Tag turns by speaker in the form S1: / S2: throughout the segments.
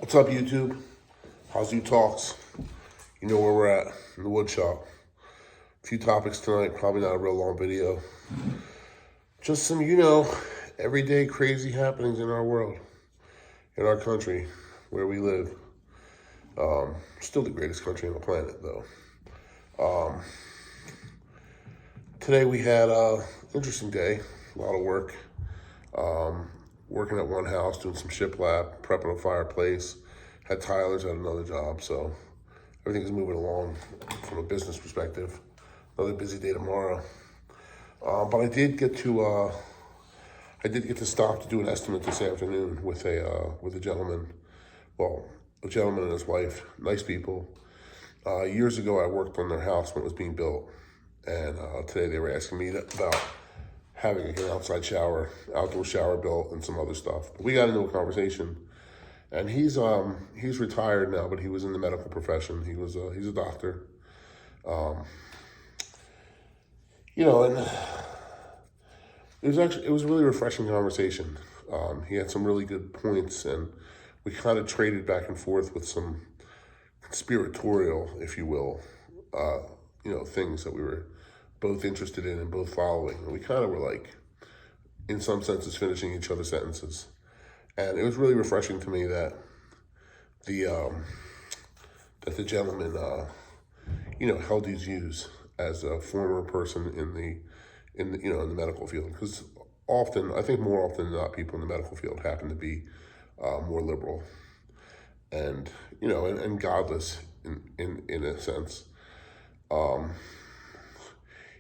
S1: What's up, YouTube? How's you talks? You know where we're at, in the wood shop. A few topics tonight, probably not a real long video. Just some, everyday crazy happenings in our world, in our country, where we live. Still the greatest country on the planet, though. Today we had an interesting day, a lot of work. Working at one house, doing some shiplap, prepping a fireplace. Had Tyler's at another job, so everything's moving along from a business perspective. Another busy day tomorrow. But I did get to stop to do an estimate this afternoon with a gentleman. Well, a gentleman and his wife, nice people. Years ago, I worked on their house when it was being built, and today they were asking me about having an outdoor shower built, and some other stuff. But we got into a conversation, and he's retired now, but he was in the medical profession. He's a doctor, and it was a really refreshing conversation. He had some really good points, and we kind of traded back and forth with some conspiratorial, if you will, things that we were both interested in and both following. And we kind of were like, in some senses, finishing each other's sentences. And it was really refreshing to me that the gentleman, held his views as a former person in the medical field. Because often, I think more often than not, people in the medical field happen to be more liberal and and godless in a sense.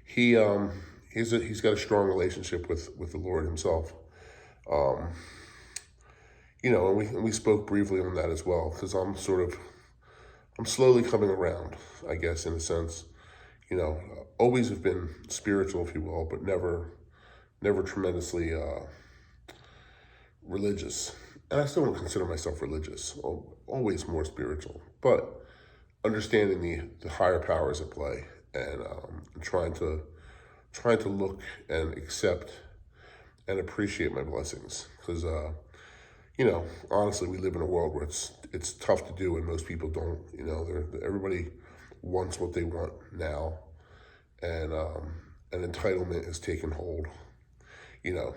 S1: He's got a strong relationship with the Lord himself. And we spoke briefly on that as well, because I'm slowly coming around, I guess, in a sense. Always have been spiritual, if you will, but never tremendously religious. And I still don't consider myself religious, always more spiritual, but understanding the higher powers at play, and trying to look and accept and appreciate my blessings. Because honestly, we live in a world where it's tough to do, and most people don't. Everybody wants what they want now, and entitlement has taken hold. And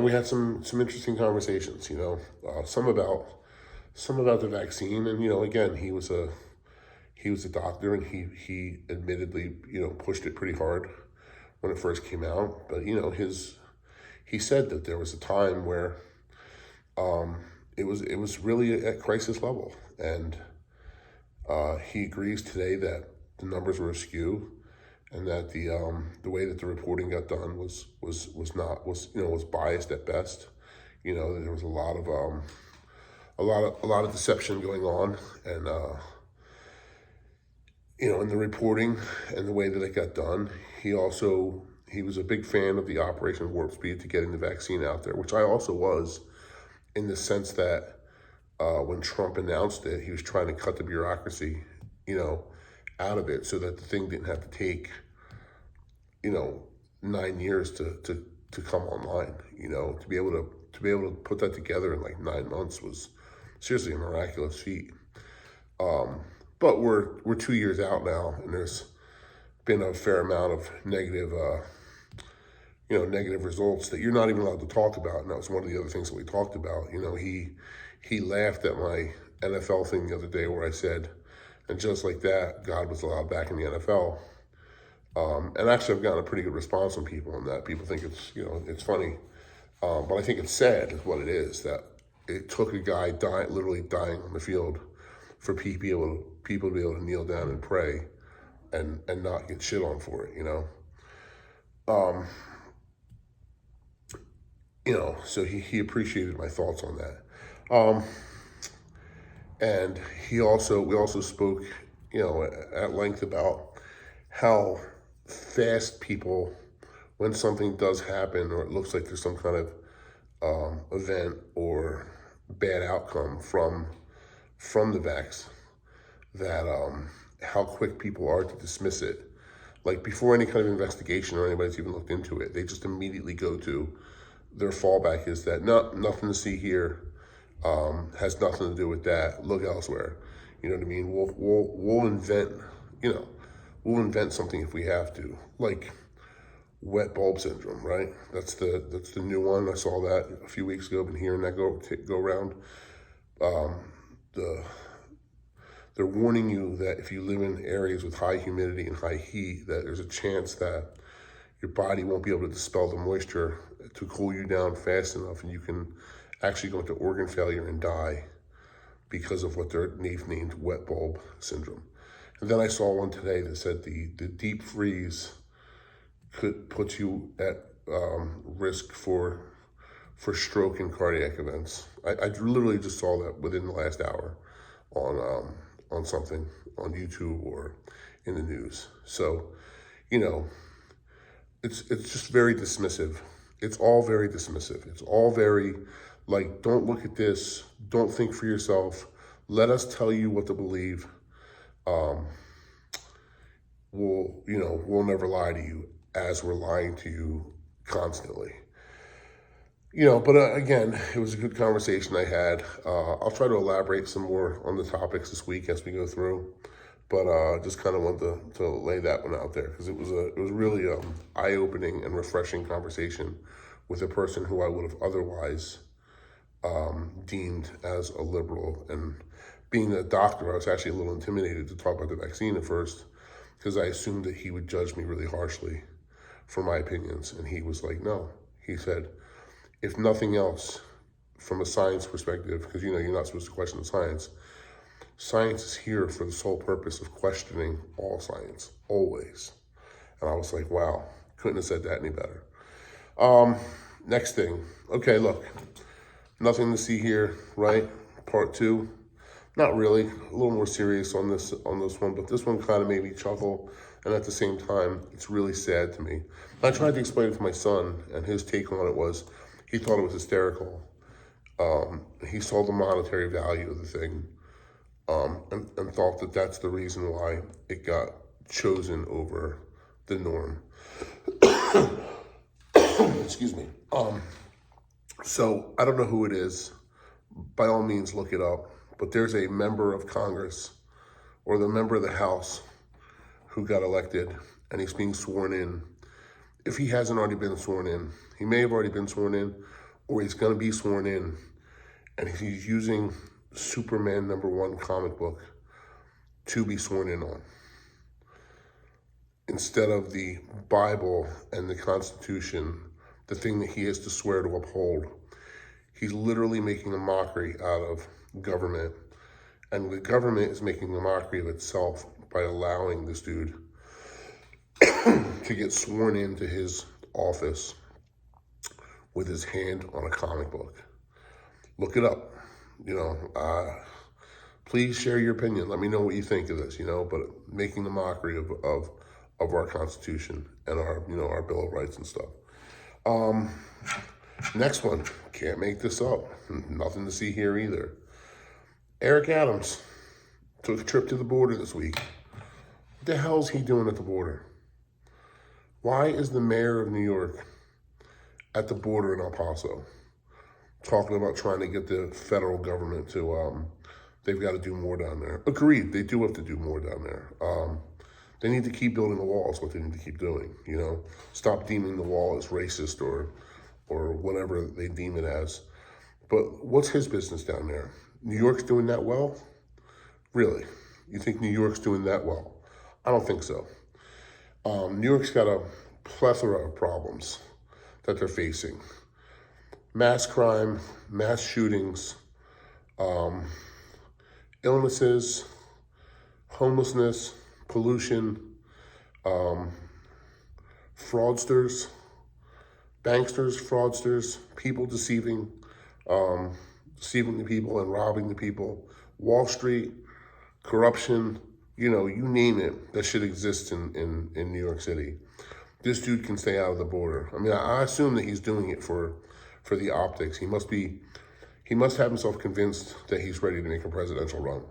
S1: we had some interesting conversations. Some about the vaccine, and again, he was a doctor, and he admittedly pushed it pretty hard when it first came out. But he said that there was a time where it was really at crisis level, and he agrees today that the numbers were askew, and that the way that the reporting got done was biased at best. There was a lot of deception going on, and in the reporting and the way that it got done. He was a big fan of the Operation Warp Speed to getting the vaccine out there, which I also was, in the sense that when Trump announced it, he was trying to cut the bureaucracy, out of it, so that the thing didn't have to take, 9 years to come online. To be able to put that together in like 9 months was seriously a miraculous feat. But we're 2 years out now, and there's been a fair amount of negative results that you're not even allowed to talk about. And that was one of the other things that we talked about. He laughed at my NFL thing the other day, where I said, and just like that, God was allowed back in the NFL. And actually, I've gotten a pretty good response from people on that. People think it's funny, but I think it's sad, is what it is, that it took a guy literally dying on the field for people to be able to kneel down and pray and not get shit on for it. So he appreciated my thoughts on that. And we also spoke, at length about how fast people, when something does happen, or it looks like there's some kind of event or bad outcome from the vax, that how quick people are to dismiss it. Like, before any kind of investigation or anybody's even looked into it, they just immediately go to, their fallback is that, no, nothing to see here. has nothing to do with that. Look elsewhere. You know what I mean? We'll invent, you know, we'll invent something if we have to, like wet bulb syndrome, right? That's the new one. I saw that a few weeks ago. Been hearing that go around. The They're warning you that if you live in areas with high humidity and high heat, that there's a chance that your body won't be able to dispel the moisture to cool you down fast enough, and you can actually go into organ failure and die because of what they've named wet bulb syndrome. And then I saw one today that said the deep freeze could put you at risk for stroke and cardiac events. I literally just saw that within the last hour on something on YouTube or in the news. So, you know, it's just very dismissive. It's all very dismissive. It's all very like, don't look at this. Don't think for yourself. Let us tell you what to believe. We'll never lie to you as we're lying to you constantly. But again, it was a good conversation I had. I'll try to elaborate some more on the topics this week as we go through, but just kind of wanted to lay that one out there because it was really eye-opening and refreshing conversation with a person who I would have otherwise deemed as a liberal. And being a doctor, I was actually a little intimidated to talk about the vaccine at first because I assumed that he would judge me really harshly for my opinions. And he was like, no. He said, if nothing else, from a science perspective, because you're not supposed to question science, science is here for the sole purpose of questioning all science, always. And I was like, wow, couldn't have said that any better. Next thing. Okay, look, nothing to see here, right? Part 2. Not really, a little more serious on this one, but this one kind of made me chuckle, and at the same time, it's really sad to me. I tried to explain it to my son, and his take on it was, he thought it was hysterical. He saw the monetary value of the thing, and thought that that's the reason why it got chosen over the norm. Excuse me. So I don't know who it is. By all means, look it up. But there's a member of Congress or the member of the House who got elected, and he's being sworn in. If he hasn't already been sworn in, he may have already been sworn in, or he's going to be sworn in, and he's using Superman #1 comic book to be sworn in on, instead of the Bible and the Constitution, the thing that he has to swear to uphold. He's literally making a mockery out of government, and the government is making a mockery of itself by allowing this dude to get sworn into his office with his hand on a comic book. Look it up. Please share your opinion. Let me know what you think of this, but making a mockery of our Constitution and our Bill of Rights and stuff. Next one, can't make this up. Nothing to see here either. Eric Adams took a trip to the border this week. What the hell is he doing at the border? Why is the mayor of New York at the border in El Paso talking about trying to get the federal government to, they've got to do more down there? Agreed, they do have to do more down there. They need to keep building the wall is what they need to keep doing, Stop deeming the wall as racist or whatever they deem it as. But what's his business down there? New York's doing that well? Really? You think New York's doing that well? I don't think so. New York's got a plethora of problems that they're facing. Mass crime, mass shootings, illnesses, homelessness, pollution, fraudsters, banksters, people deceiving the people and robbing the people, Wall Street, corruption, you name it, that shit exists in New York City. This dude can stay out of the border. I mean, I assume that he's doing it for the optics. He must have himself convinced that he's ready to make a presidential run.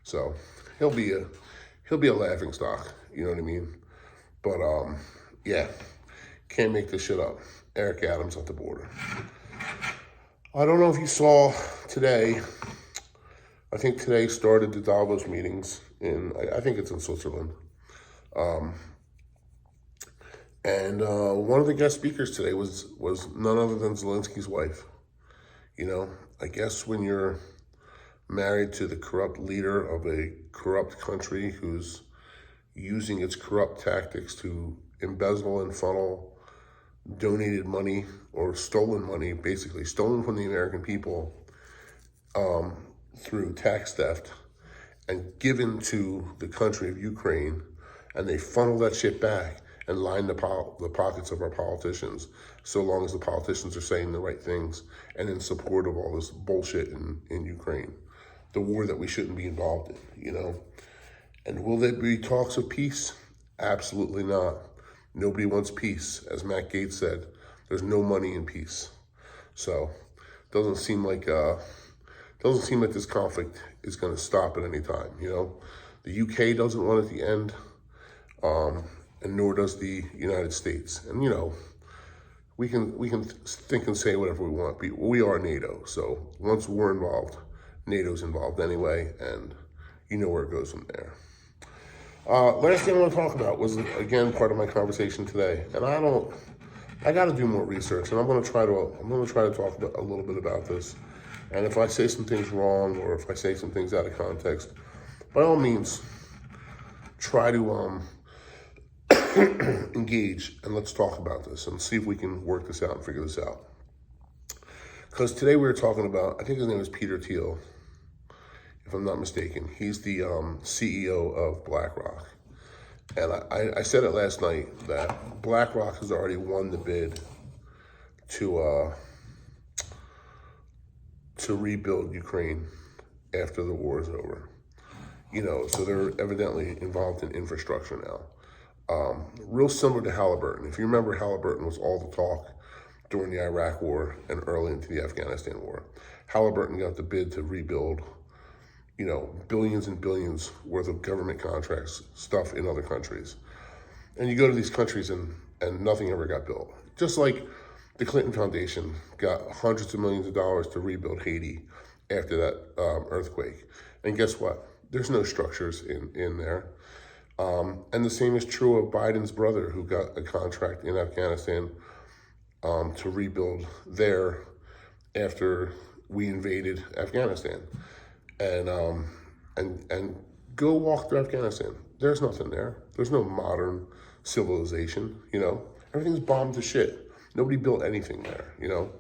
S1: So he'll be a laughing stock, you know what I mean? But yeah, can't make this shit up. Eric Adams at the border. I don't know if you saw today, I think today started the Davos meetings I think it's in Switzerland. And one of the guest speakers today was none other than Zelensky's wife. You know, I guess when you're married to the corrupt leader of a corrupt country who's using its corrupt tactics to embezzle and funnel donated money or stolen money, basically stolen from the American people through tax theft and given to the country of Ukraine, and they funnel that shit back and line the pockets of our politicians, so long as the politicians are saying the right things and in support of all this bullshit in Ukraine, the war that we shouldn't be involved in, you know? And will there be talks of peace? Absolutely not. Nobody wants peace. As Matt Gaetz said, there's no money in peace. So doesn't seem like this conflict is going to stop at any time. You know, the UK doesn't want it to end, and nor does the United States. And you know, we can think and say whatever we want. But we are NATO, so once we're involved, NATO's involved anyway, and you know where it goes from there. Last thing I want to talk about was, again, part of my conversation today, and I got to do more research, and I'm going to try to talk a little bit about this. And if I say some things wrong, or if I say some things out of context, by all means, try to engage and let's talk about this and see if we can work this out and figure this out. Because today we were talking about, I think his name is Peter Thiel, if I'm not mistaken. He's the CEO of BlackRock. And I said it last night that BlackRock has already won the bid to rebuild Ukraine after the war is over. You know, so they're evidently involved in infrastructure now. Real similar to Halliburton. If you remember, Halliburton was all the talk during the Iraq War and early into the Afghanistan War. Halliburton got the bid to rebuild, you know, billions and billions worth of government contracts, stuff in other countries. And you go to these countries and nothing ever got built. Just like the Clinton Foundation got hundreds of millions of dollars to rebuild Haiti after that earthquake. And guess what? There's no structures in there. And the same is true of Biden's brother, who got a contract in Afghanistan to rebuild there after we invaded Afghanistan. And go walk through Afghanistan. There's nothing there. There's no modern civilization, you know. Everything's bombed to shit. Nobody built anything there, you know.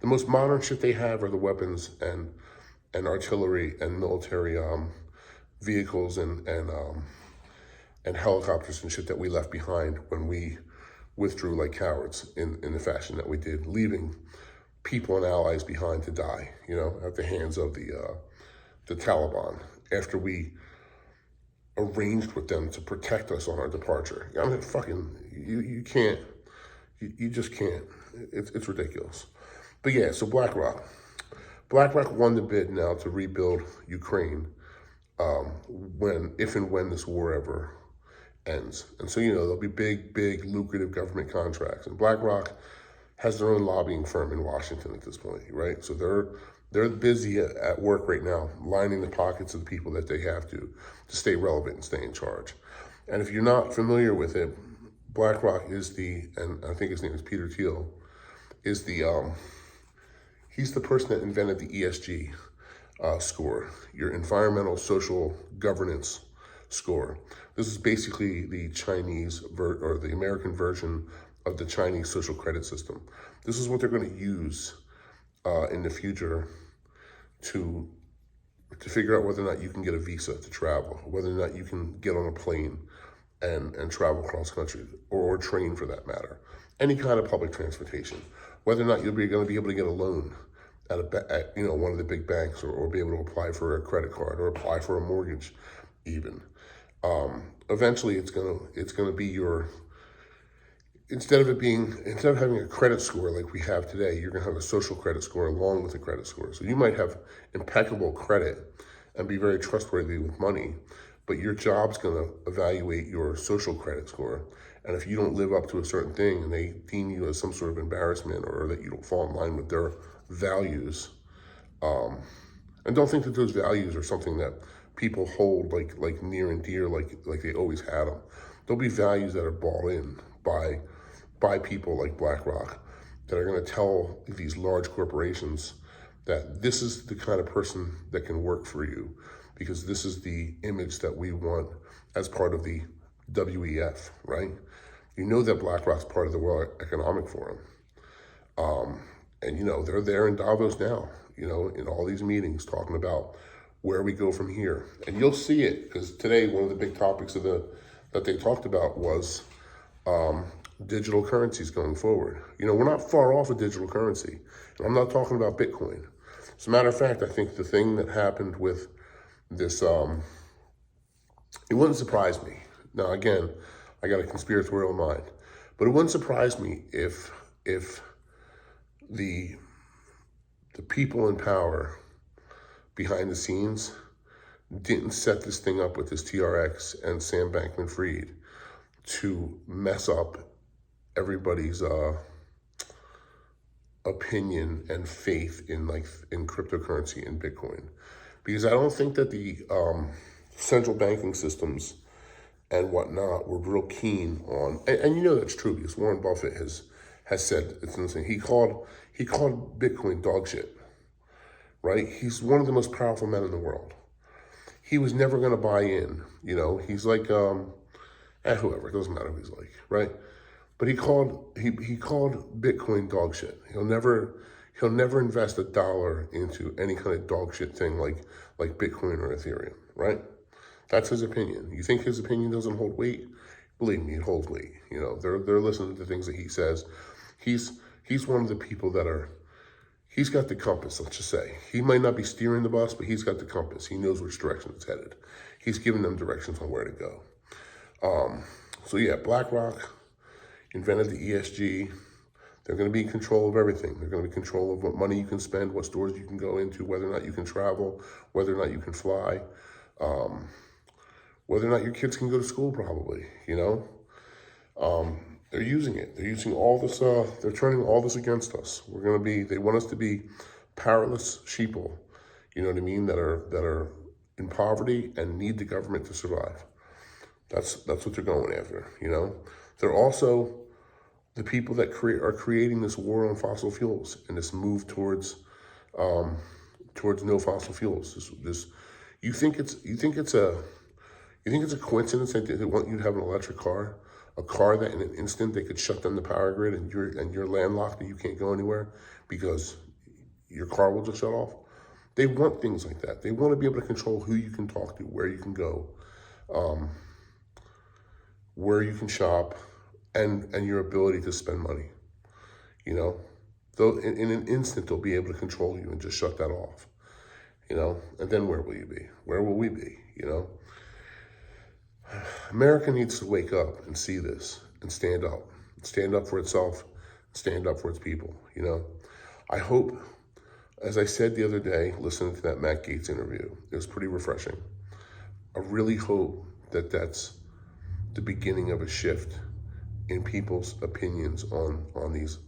S1: The most modern shit they have are the weapons and artillery and military vehicles and helicopters and shit that we left behind when we withdrew like cowards in the fashion that we did, leaving people and allies behind to die, you know, at the hands of the Taliban, after we arranged with them to protect us on our departure. I mean, you can't, you just can't. It's ridiculous. But yeah, so BlackRock won the bid now to rebuild Ukraine if and when this war ever ends. And so, you know, there'll be big, lucrative government contracts. And BlackRock has their own lobbying firm in Washington at this point, right? So they're busy at work right now, lining the pockets of the people that they have to stay relevant and stay in charge. And if you're not familiar with it, BlackRock is and I think his name is Peter Thiel, is he's the person that invented the ESG score, your environmental social governance score. This is basically the Chinese or the American version of the Chinese social credit system. This is what they're going to use in the future to figure out whether or not you can get a visa to travel, whether or not you can get on a plane and travel cross country, or train for that matter, any kind of public transportation, whether or not you're going to be able to get a loan at one of the big banks, or be able to apply for a credit card or apply for a mortgage even. Eventually it's gonna be instead of having a credit score like we have today, you're gonna have a social credit score along with a credit score. So you might have impeccable credit and be very trustworthy with money, but your job's gonna evaluate your social credit score. And if you don't live up to a certain thing and they deem you as some sort of embarrassment, or that you don't fall in line with their values, and don't think that those values are something that people hold like near and dear, like they always had them. There'll be values that are bought in by people like BlackRock that are going to tell these large corporations that this is the kind of person that can work for you, because this is the image that we want as part of the WEF, right? You know that BlackRock's part of the World Economic Forum. And, you know, they're there in Davos now, you know, in all these meetings talking about where we go from here. And you'll see it, because today one of the big topics that they talked about was digital currencies going forward. You know, we're not far off of digital currency. And I'm not talking about Bitcoin. As a matter of fact, I think the thing that happened with this, it wouldn't surprise me. Now, again, I got a conspiratorial mind, but it wouldn't surprise me if the people in power behind the scenes didn't set this thing up with this TRX and Sam Bankman-Fried to mess up everybody's opinion and faith in cryptocurrency and Bitcoin. Because I don't think that the central banking systems and whatnot were real keen on, and you know that's true, because Warren Buffett has said it's insane. He called Bitcoin dog shit, right? He's one of the most powerful men in the world. He was never going to buy in, you know. He's like, whoever, it doesn't matter who he's like, right? But he called Bitcoin dog shit. He'll never invest $1 into any kind of dog shit thing like Bitcoin or Ethereum, right? That's his opinion. You think his opinion doesn't hold weight? Believe me, it holds weight. You know, they're listening to the things that he says. He's one of the people he's got the compass, let's just say. He might not be steering the bus, but he's got the compass. He knows which direction it's headed. He's giving them directions on where to go. So yeah, BlackRock invented the ESG. They're going to be in control of everything. They're going to be in control of what money you can spend, what stores you can go into, whether or not you can travel, whether or not you can fly, whether or not your kids can go to school, probably, you know. They're using it. They're using all this, they're turning all this against us. They want us to be powerless sheeple, you know what I mean, that are in poverty and need the government to survive. That's what they're going after, you know. They're also the people that are creating this war on fossil fuels and this move towards no fossil fuels. You think it's a coincidence that they want you to have an electric car, a car that in an instant they could shut down the power grid and you're landlocked and you can't go anywhere because your car will just shut off? They want things like that. They want to be able to control who you can talk to, where you can go, where you can shop, and your ability to spend money. You know, though in an instant they'll be able to control you and just shut that off. You know, and then where will you be? Where will we be? You know, America needs to wake up and see this and stand up for itself, stand up for its people. You know, I hope, as I said the other day, listening to that Matt Gaetz interview, it was pretty refreshing. I really hope that that's the beginning of a shift in people's opinions on these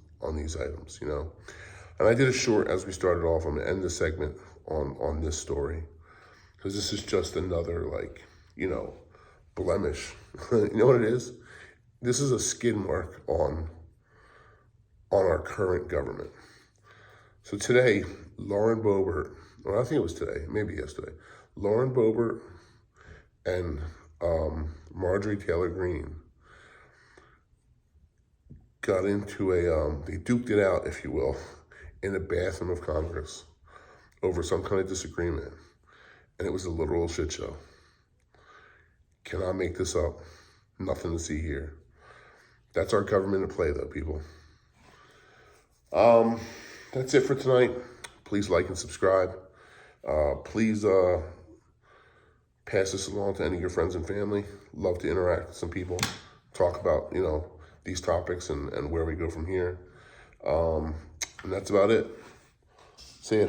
S1: items, you know. And I did a short as we started off. I'm gonna end the segment on this story, because this is just another, like, you know, blemish. You know what it is? This is a skid mark on our current government. So today, Lauren Boebert, or I think it was today, maybe yesterday, Lauren Boebert and Marjorie Taylor Greene got into they duked it out, if you will, in the bathroom of Congress over some kind of disagreement. And it was a literal shit show. Cannot make this up. Nothing to see here. That's our government at play, though, people. That's it for tonight. Please like and subscribe. Please pass this along to any of your friends and family. Love to interact with some people. Talk about, you know, these topics and where we go from here. And that's about it. See ya.